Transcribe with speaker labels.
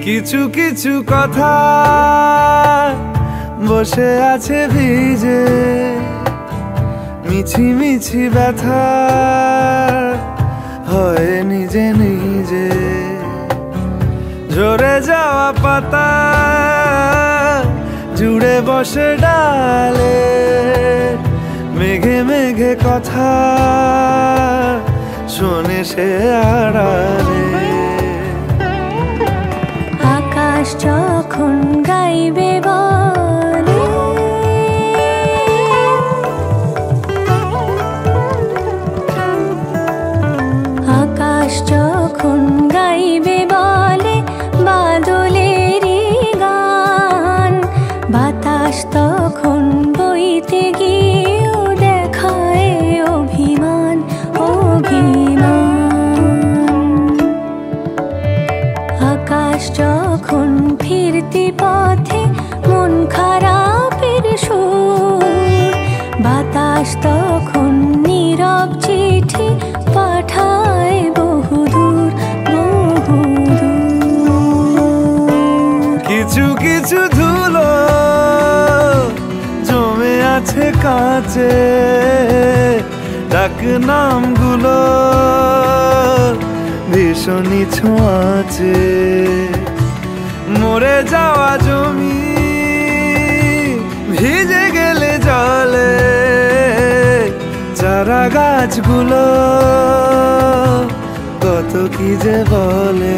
Speaker 1: কিছু কিছু কথা বসে আছে ভিজে, মিছি মিছি ব্যথা হয় নিজে নিজে। ঝরে যাওয়া পাতা জুড়ে বসে ডালে, মেঘে মেঘে কথা শোনে সে আড়ালে।
Speaker 2: আকাশ যখন গাইবে বলে, আকাশ যখন গাইবে বলে বাদলেরই গান, বাতাস তখন বইতে গিয়েও দেখায় অভিমান অভিমান। আকাশ যখন ফিরতি পথে মন খারাপের সুর, বাতাস তখন নীরব চিঠি পাঠায় বহুদূর বহুদূর।
Speaker 1: কিছু কিছু ধুলো জমে আছে কাঁচে, ডাক নামগুলো ভীষণই ছোঁয়াচে। মরে যাওয়া জমি ভিজে গেলে জলে, চারা গাছগুলো কত কি যে বলে।